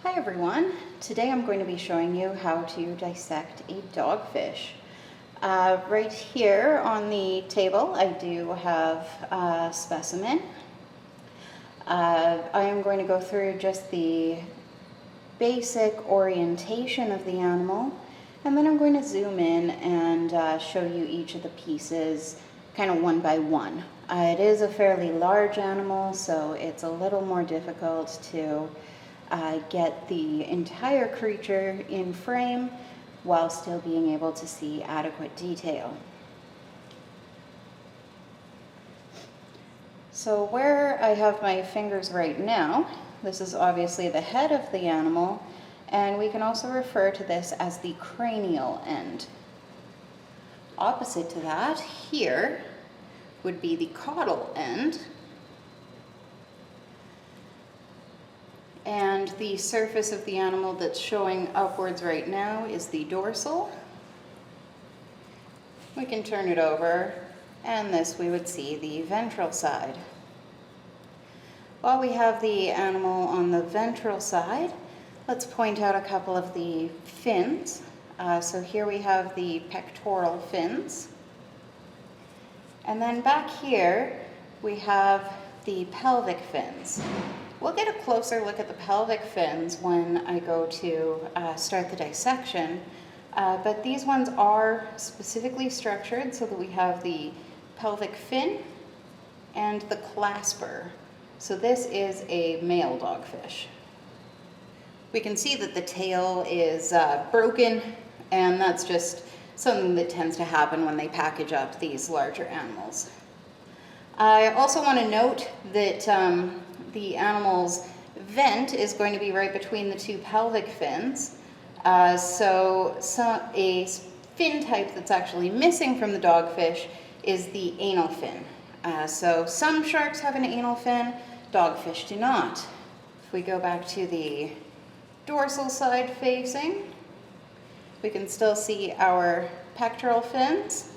Hi everyone, today I'm going to be showing you how to dissect a dogfish. Right here on the table I do have a specimen. I am going to go through just the basic orientation of the animal, and then I'm going to zoom in and show you each of the pieces kind of one by one. It is a fairly large animal, so it's a little more difficult to get the entire creature in frame while still being able to see adequate detail. So where I have my fingers right now, this is obviously the head of the animal, and we can also refer to this as the cranial end. Opposite to that, here, would be the caudal end. And the surface of the animal that's showing upwards right now is the dorsal. We can turn it over, and this we would see the ventral side. While we have the animal on the ventral side, let's point out a couple of the fins. So here we have the pectoral fins. And then back here, we have the pelvic fins. We'll get a closer look at the pelvic fins when I go to start the dissection, but these ones are specifically structured so that we have the pelvic fin and the clasper. So this is a male dogfish. We can see that the tail is broken, and that's just something that tends to happen when they package up these larger animals. I also want to note that the animal's vent is going to be right between the two pelvic fins. So a fin type that's actually missing from the dogfish is the anal fin. So some sharks have an anal fin, dogfish do not. If we go back to the dorsal side facing, we can still see our pectoral fins.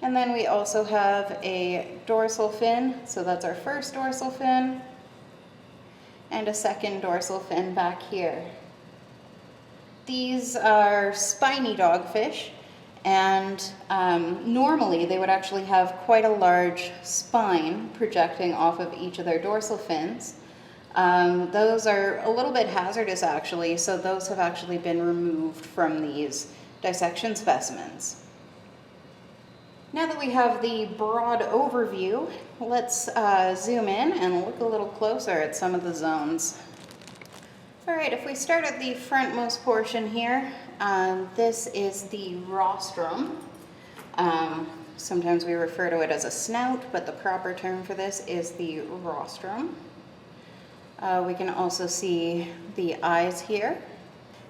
And then we also have a dorsal fin, so that's our first dorsal fin, and a second dorsal fin back here. These are spiny dogfish, and normally they would actually have quite a large spine projecting off of each of their dorsal fins. Those are a little bit hazardous actually, so those have actually been removed from these dissection specimens. Now that we have the broad overview, let's zoom in and look a little closer at some of the zones. All right, if we start at the frontmost portion here, this is the rostrum. Sometimes we refer to it as a snout, but the proper term for this is the rostrum. We can also see the eyes here.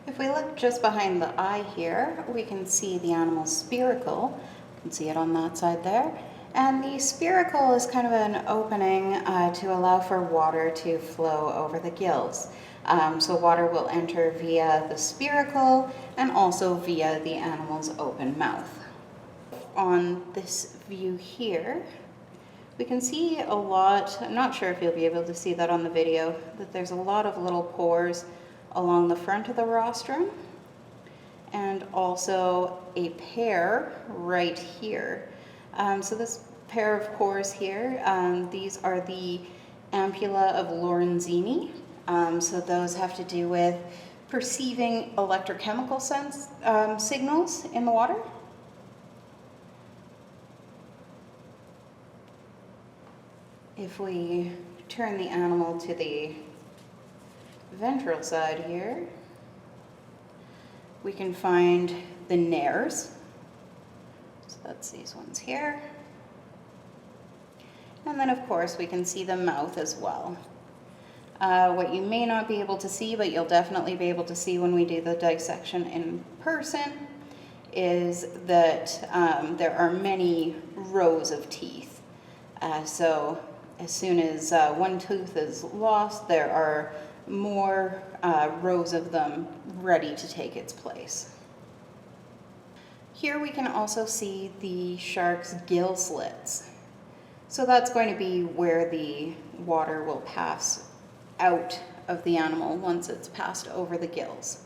If we look just behind the eye here, we can see the animal's spiracle. You can see it on that side there. And the spiracle is kind of an opening to allow for water to flow over the gills. So water will enter via the spiracle and also via the animal's open mouth. On this view here, we can see a lot, I'm not sure if you'll be able to see that on the video, that there's a lot of little pores along the front of the rostrum, and also a pair right here. So this pair of pores here, these are the ampulla of Lorenzini. So those have to do with perceiving electrochemical signals in the water. If we turn the animal to the ventral side here, we can find the nares. So that's these ones here. And then of course we can see the mouth as well. What you may not be able to see, but you'll definitely be able to see when we do the dissection in person, is that there are many rows of teeth. So as soon as one tooth is lost, there are more rows of them ready to take its place. Here we can also see the shark's gill slits. So that's going to be where the water will pass out of the animal once it's passed over the gills.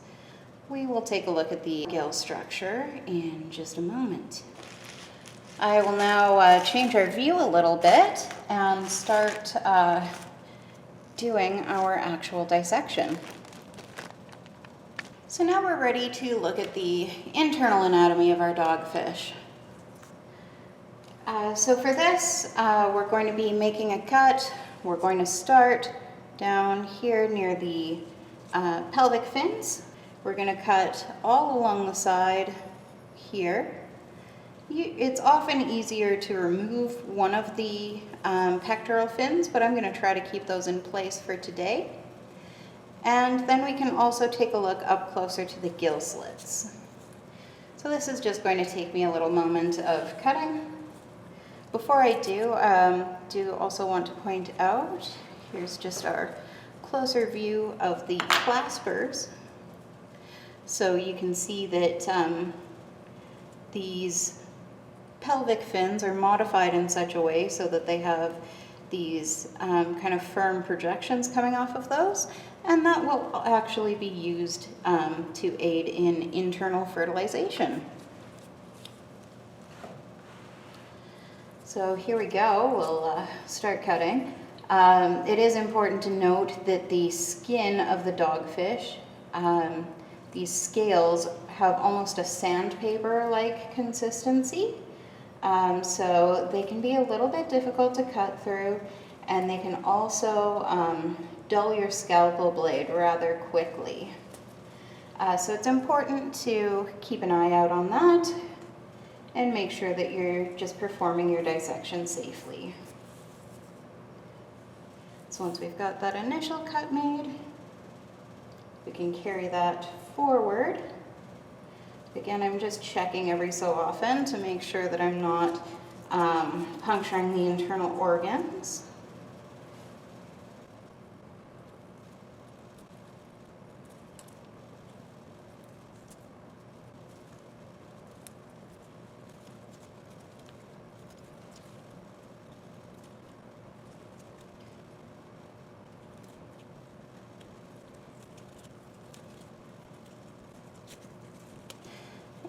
We will take a look at the gill structure in just a moment. I will now change our view a little bit and start doing our actual dissection. So now we're ready to look at the internal anatomy of our dogfish. So for this, we're going to be making a cut. We're going to start down here near the pelvic fins. We're going to cut all along the side here. It's often easier to remove one of the pectoral fins, but I'm going to try to keep those in place for today. And then we can also take a look up closer to the gill slits. So this is just going to take me a little moment of cutting. Before I do also want to point out, here's just our closer view of the claspers. So you can see that these pelvic fins are modified in such a way so that they have these kind of firm projections coming off of those, and that will actually be used to aid in internal fertilization. So here we go, we'll start cutting. It is important to note that the skin of the dogfish, these scales have almost a sandpaper-like consistency. So they can be a little bit difficult to cut through, and they can also dull your scalpel blade rather quickly. So it's important to keep an eye out on that and make sure that you're just performing your dissection safely. So once we've got that initial cut made, we can carry that forward. Again, I'm just checking every so often to make sure that I'm not puncturing the internal organs.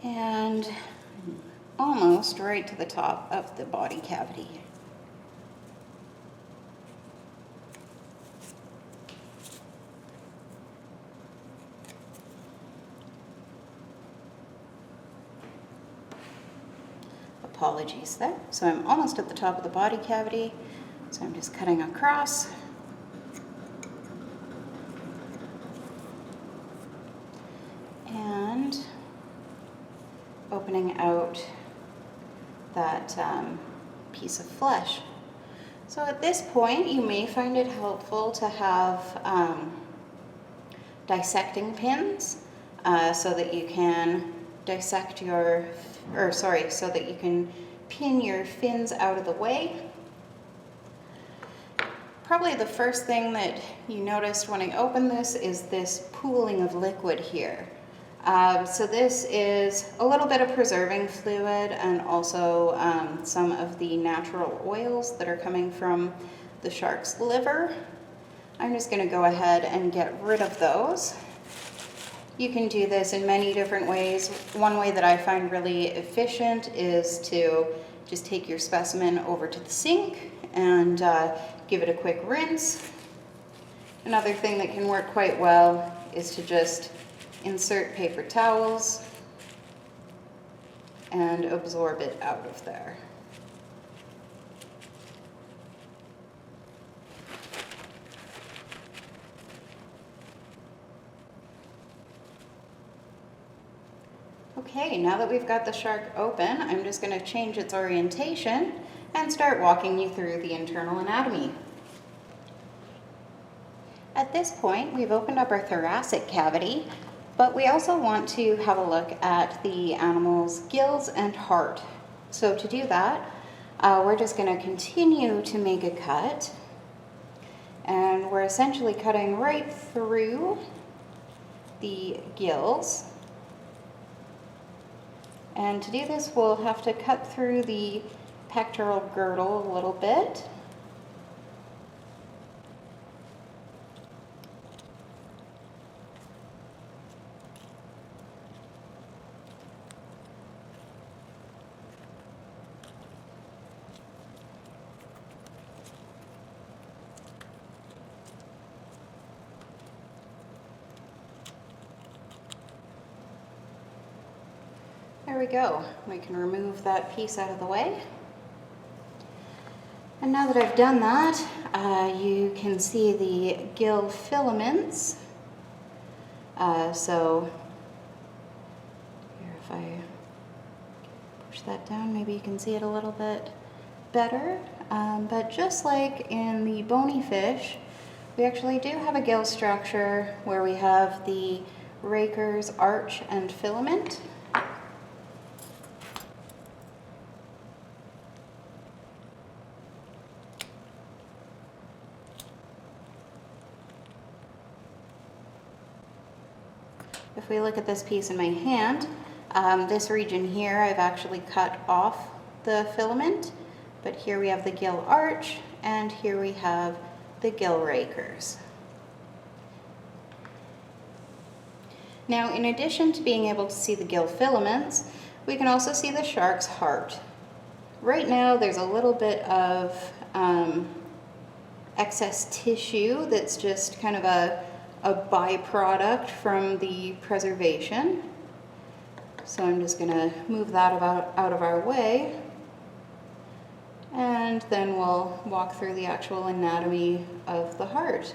And almost right to the top of the body cavity. Apologies there. So I'm almost at the top of the body cavity, so I'm just cutting across. And opening out that piece of flesh. So at this point, you may find it helpful to have dissecting pins so that you can dissect so that you can pin your fins out of the way. Probably the first thing that you noticed when I opened this is this pooling of liquid here. So this is a little bit of preserving fluid and also some of the natural oils that are coming from the shark's liver. I'm just going to go ahead and get rid of those. You can do this in many different ways. One way that I find really efficient is to just take your specimen over to the sink and give it a quick rinse. Another thing that can work quite well is to just insert paper towels and absorb it out of there. Okay, now that we've got the shark open, I'm just going to change its orientation and start walking you through the internal anatomy. At this point, we've opened up our thoracic cavity, but we also want to have a look at the animal's gills and heart. So to do that, we're just going to continue to make a cut, and we're essentially cutting right through the gills. And to do this, we'll have to cut through the pectoral girdle a little bit. we go. We can remove that piece out of the way. And now that I've done that, you can see the gill filaments. So here, if I push that down, maybe you can see it a little bit better. But just like in the bony fish, we actually do have a gill structure where we have the raker's arch and filament. If we look at this piece in my hand, this region here I've actually cut off the filament, but here we have the gill arch and here we have the gill rakers. Now, in addition to being able to see the gill filaments, we can also see the shark's heart. Right now there's a little bit of excess tissue that's just kind of a byproduct from the preservation. So I'm just going to move that out of our way, and then we'll walk through the actual anatomy of the heart.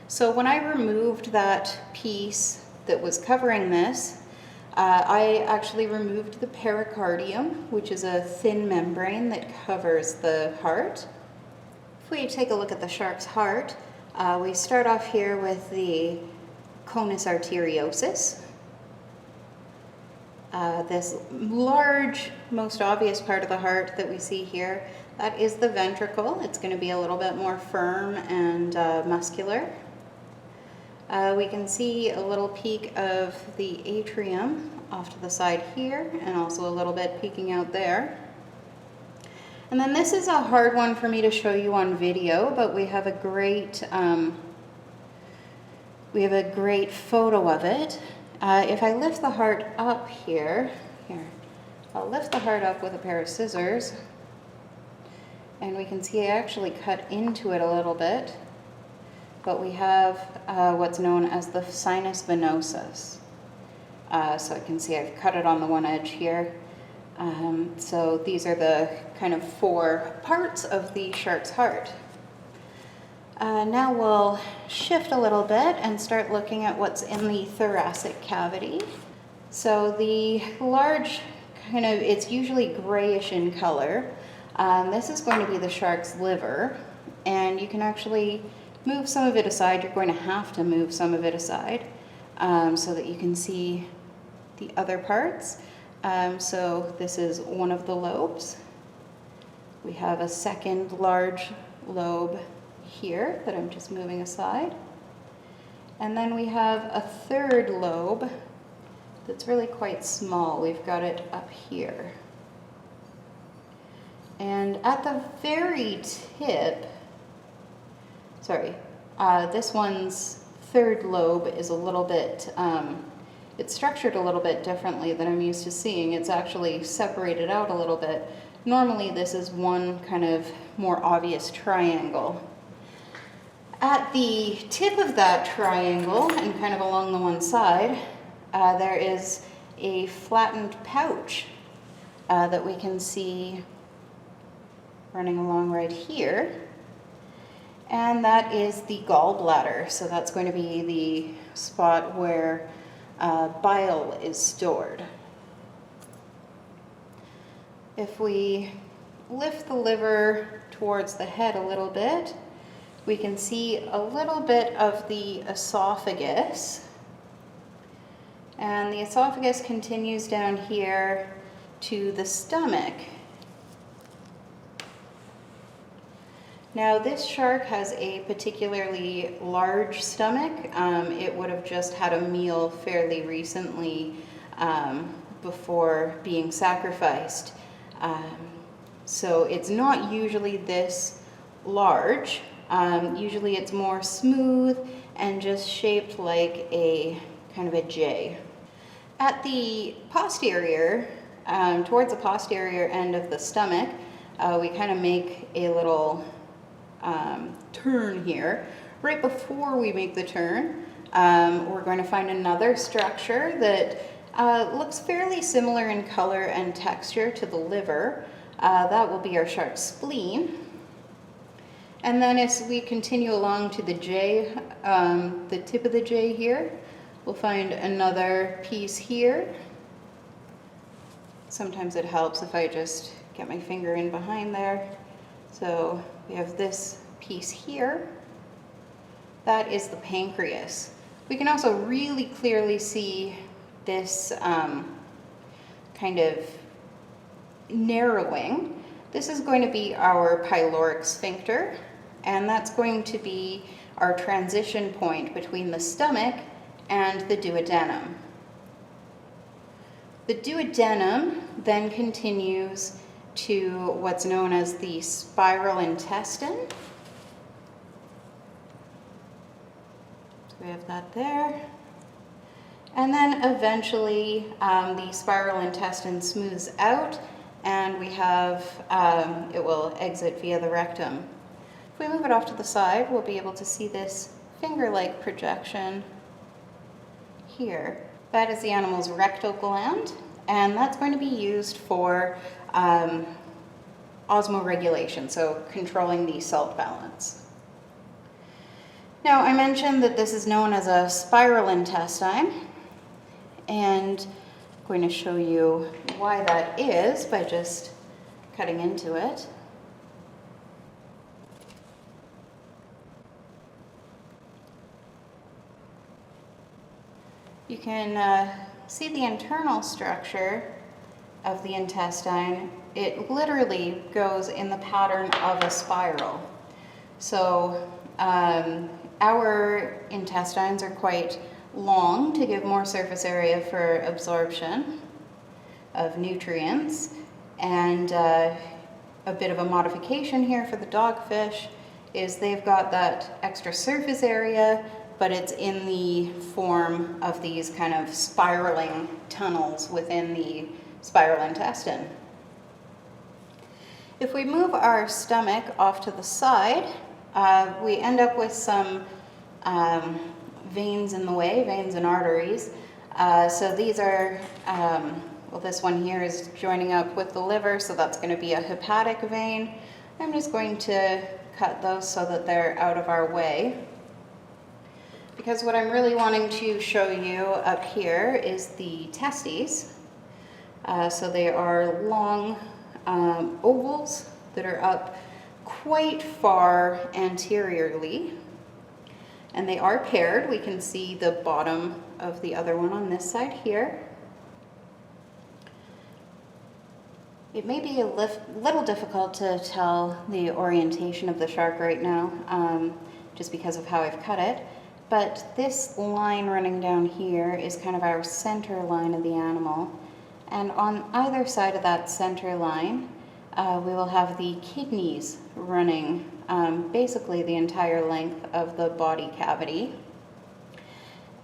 So when I removed that piece that was covering this, I actually removed the pericardium, which is a thin membrane that covers the heart. If we take a look at the shark's heart, we start off here with the conus arteriosus. This large, most obvious part of the heart that we see here, that is the ventricle. It's going to be a little bit more firm and muscular. We can see a little peek of the atrium off to the side here, and also a little bit peeking out there. And then this is a hard one for me to show you on video, but we have a great photo of it. If I lift the heart up here, I'll lift the heart up with a pair of scissors, and we can see I actually cut into it a little bit, but we have what's known as the sinus venosus. So I can see I've cut it on the one edge here. So these are the kind of 4 parts of the shark's heart. Now we'll shift a little bit and start looking at what's in the thoracic cavity. So the large it's usually grayish in color. This is going to be the shark's liver, and you can actually move some of it aside. You're going to have to move some of it aside so that you can see the other parts. So this is one of the lobes. We have a second large lobe here that I'm just moving aside. And then we have a third lobe that's really quite small. We've got it up here. And at the very tip, this one's third lobe is a little bit, it's structured a little bit differently than I'm used to seeing. It's actually separated out a little bit. Normally this is one kind of more obvious triangle. At the tip of that triangle, and kind of along the one side, there is a flattened pouch that we can see running along right here. And that is the gallbladder. So that's going to be the spot where bile is stored. If we lift the liver towards the head a little bit, we can see a little bit of the esophagus. And the esophagus continues down here to the stomach. Now this shark has a particularly large stomach. It would have just had a meal fairly recently before being sacrificed. So it's not usually this large. Usually it's more smooth and just shaped like a kind of a J. At the posterior, towards the posterior end of the stomach, we kind of make a little turn here. Right before we make the turn, we're going to find another structure that Looks fairly similar in color and texture to the liver. That will be our shark's spleen. And then as we continue along to the J, the tip of the J here, we'll find another piece here. Sometimes it helps if I just get my finger in behind there. So we have this piece here. That is the pancreas. We can also really clearly see this kind of narrowing. This is going to be our pyloric sphincter, and that's going to be our transition point between the stomach and the duodenum. The duodenum then continues to what's known as the spiral intestine. So we have that there. And then eventually the spiral intestine smooths out, and we have, it will exit via the rectum. If we move it off to the side, we'll be able to see this finger-like projection here. That is the animal's rectal gland, and that's going to be used for osmoregulation, so controlling the salt balance. Now, I mentioned that this is known as a spiral intestine, and I'm going to show you why that is by just cutting into it. You can see the internal structure of the intestine. It literally goes in the pattern of a spiral. So our intestines are quite long to give more surface area for absorption of nutrients, and a bit of a modification here for the dogfish is they've got that extra surface area, but it's in the form of these kind of spiraling tunnels within the spiral intestine. If we move our stomach off to the side, we end up with some veins in the way, veins and arteries. So these are, well, this one here is joining up with the liver, so that's going to be a hepatic vein. I'm just going to cut those so that they're out of our way, because what I'm really wanting to show you up here is the testes. So they are long ovals that are up quite far anteriorly, and they are paired. We can see the bottom of the other one on this side here. It may be a little difficult to tell the orientation of the shark right now, just because of how I've cut it, but this line running down here is kind of our center line of the animal, and on either side of that center line we will have the kidneys running basically the entire length of the body cavity.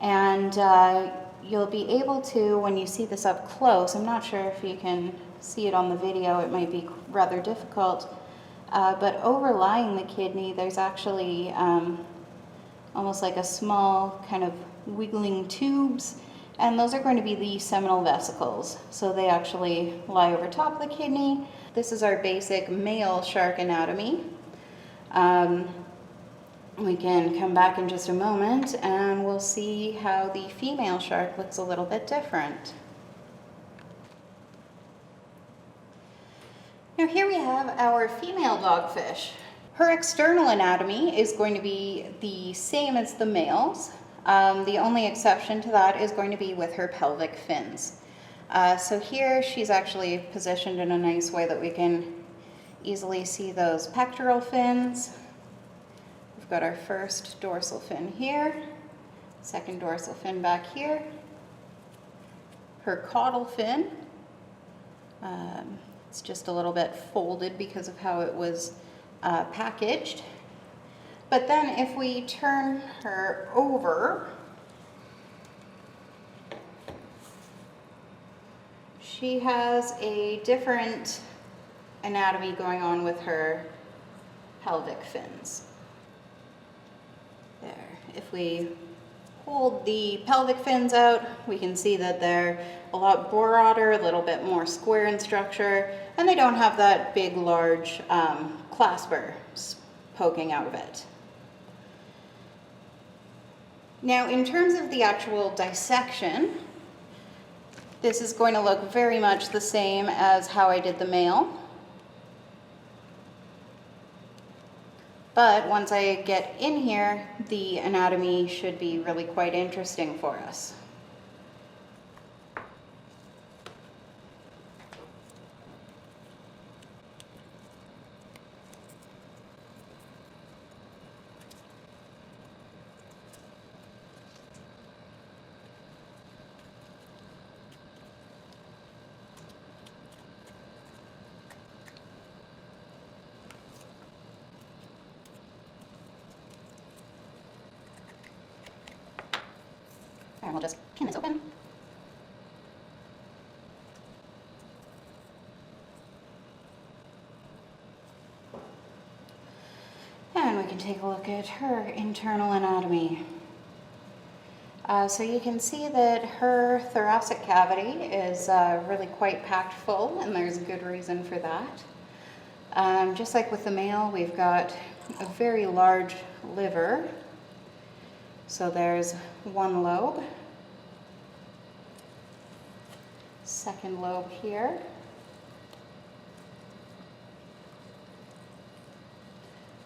And you'll be able to, when you see this up close, I'm not sure if you can see it on the video, it might be rather difficult, but overlying the kidney there's actually almost like a small kind of wiggling tubes, and those are going to be the seminal vesicles. So they actually lie over top of the kidney. This is our basic male shark anatomy. We can come back in just a moment and we'll see how the female shark looks a little bit different. Now here we have our female dogfish. Her external anatomy is going to be the same as the male's. The only exception to that is going to be with her pelvic fins. So here she's actually positioned in a nice way that we can easily see those pectoral fins. We've got our first dorsal fin here, second dorsal fin back here, her caudal fin. It's just a little bit folded because of how it was packaged. But then if we turn her over, she has a different anatomy going on with her pelvic fins. There. If we pulled the pelvic fins out, we can see that they're a lot broader, a little bit more square in structure, and they don't have that big, large clasper poking out of it. Now, in terms of the actual dissection, this is going to look very much the same as how I did the male. But once I get in here, the anatomy should be really quite interesting for us. And we'll just pin this open. And we can take a look at her internal anatomy. So you can see that her thoracic cavity is really quite packed full, and there's a good reason for that. Just like with the male, we've got a very large liver. So there's one lobe, second lobe here,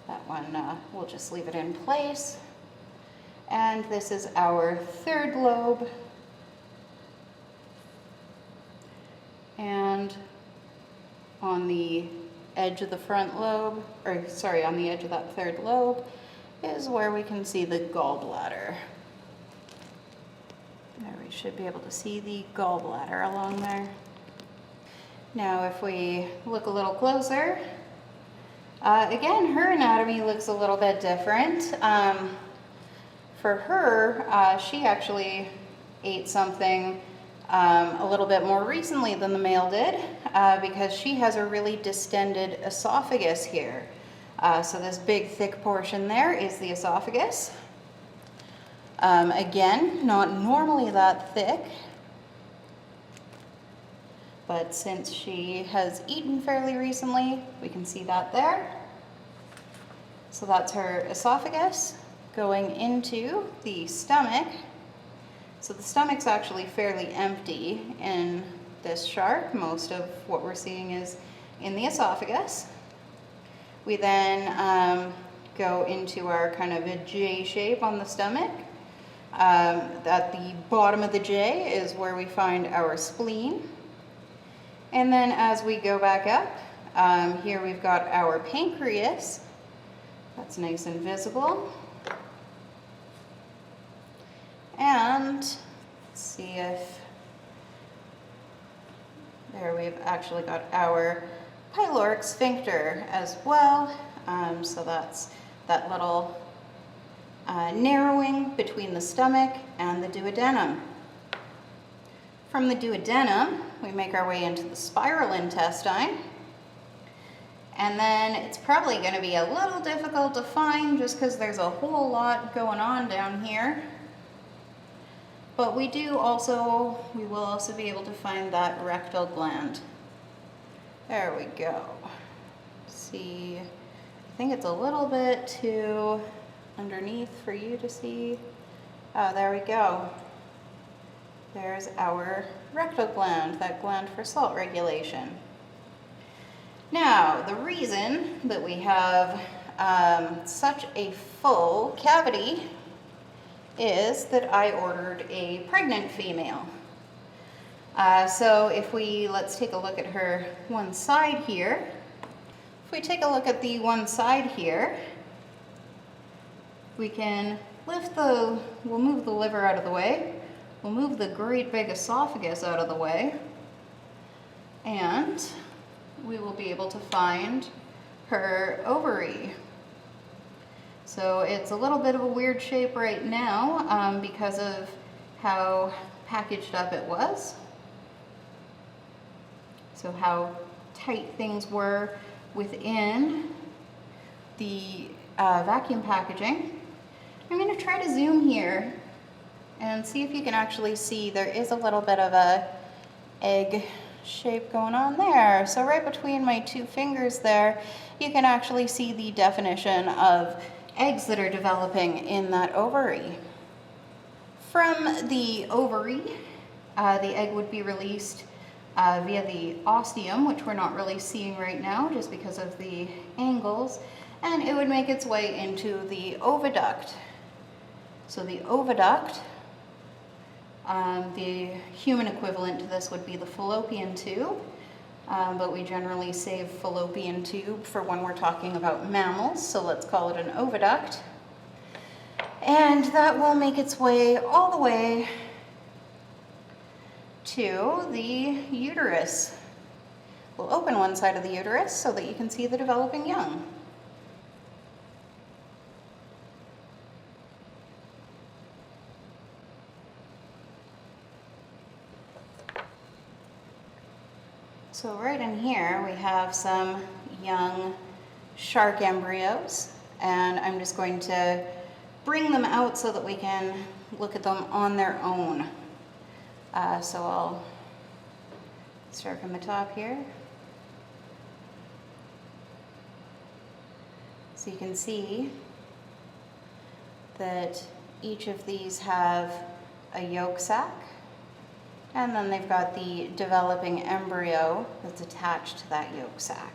that one we'll just leave it in place, and this is our third lobe, and on the edge of the front lobe, or sorry, on the edge of that third lobe is where we can see the gallbladder. There, we should be able to see the gallbladder along there. Now if we look a little closer, again, her anatomy looks a little bit different. For her, she actually ate something a little bit more recently than the male did, because she has a really distended esophagus here. So this big thick portion there is the esophagus. Again, not normally that thick, but since she has eaten fairly recently, we can see that there. So that's her esophagus going into the stomach. So the stomach's actually fairly empty in this shark. Most of what we're seeing is in the esophagus. We then go into our kind of a J shape on the stomach. At the bottom of the J is where we find our spleen. And then as we go back up, here we've got our pancreas. That's nice and visible. And let's see if, there we've actually got our pyloric sphincter as well. So that's that little narrowing between the stomach and the duodenum. From the duodenum, we make our way into the spiral intestine. And then it's probably going to be a little difficult to find just because there's a whole lot going on down here. But we will also be able to find that rectal gland. There we go. See, I think it's a little bit too underneath for you to see. Oh, there we go. There's our rectal gland, that gland for salt regulation. Now, the reason that we have such a full cavity is that I ordered a pregnant female. So if let's take a look at her one side here. If we take a look at the one side here, we can we'll move the liver out of the way, we'll move the great big esophagus out of the way, and we will be able to find her ovary. So it's a little bit of a weird shape right now because of how packaged up it was. So how tight things were within the vacuum packaging. I'm going to try to zoom here And see if you can actually see there is a little bit of a egg shape going on there. So right between my two fingers there, you can actually see the definition of eggs that are developing in that ovary. From the ovary, the egg would be released via the ostium, which we're not really seeing right now just because of the angles, and it would make its way into the oviduct. So the oviduct, the human equivalent to this would be the fallopian tube, but we generally save fallopian tube for when we're talking about mammals, so let's call it an oviduct. And that will make its way all the way to the uterus. We'll open one side of the uterus so that you can see the developing young. So right in here we have some young shark embryos, and I'm just going to bring them out so that we can look at them on their own. So I'll start from the top here. So you can see that each of these have a yolk sac, and then they've got the developing embryo that's attached to that yolk sac.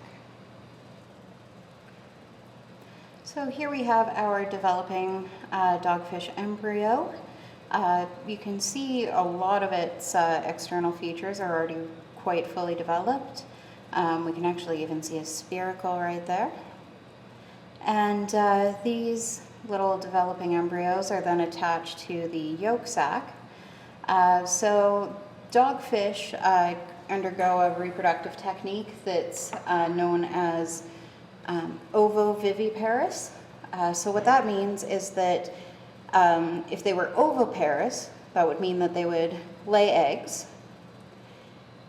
So here we have our developing dogfish embryo. You can see a lot of its external features are already quite fully developed. We can actually even see a spiracle right there. And these little developing embryos are then attached to the yolk sac. So dogfish undergo a reproductive technique that's known as ovoviviparous. So what that means is that if they were oviparous, that would mean that they would lay eggs.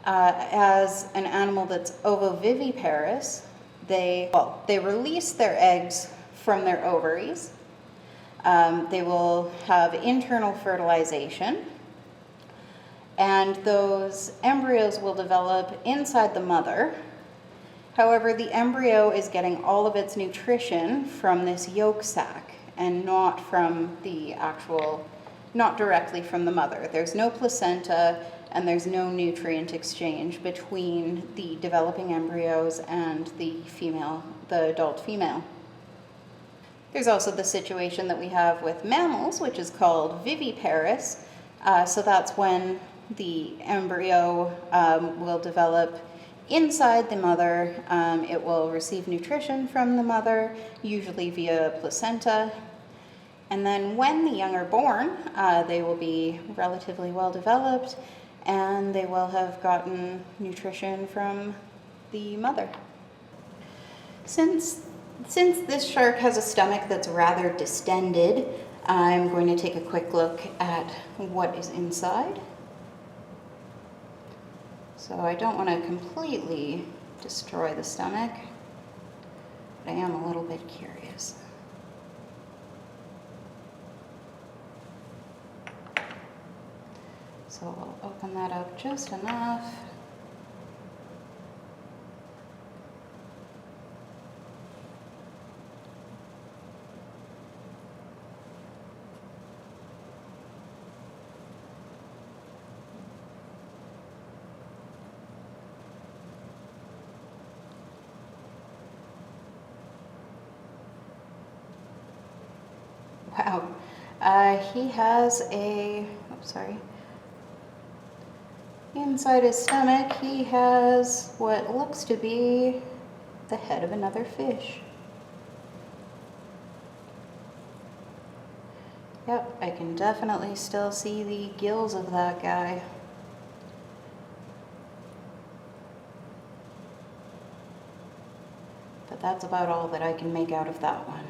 As an animal that's ovoviviparous, they release their eggs from their ovaries. They will have internal fertilization, and those embryos will develop inside the mother. However, the embryo is getting all of its nutrition from this yolk sac and not directly from the mother. There's no placenta and there's no nutrient exchange between the developing embryos and the adult female. There's also the situation that we have with mammals, which is called viviparous. So that's when the embryo will develop inside the mother. It will receive nutrition from the mother, usually via placenta. And then when the young are born, they will be relatively well developed, and they will have gotten nutrition from the mother. Since this shark has a stomach that's rather distended, I'm going to take a quick look at what is inside. So I don't want to completely destroy the stomach, but I am a little bit curious. So we'll open that up just enough. Wow, he has inside his stomach, he has what looks to be the head of another fish. Yep, I can definitely still see the gills of that guy. But that's about all that I can make out of that one.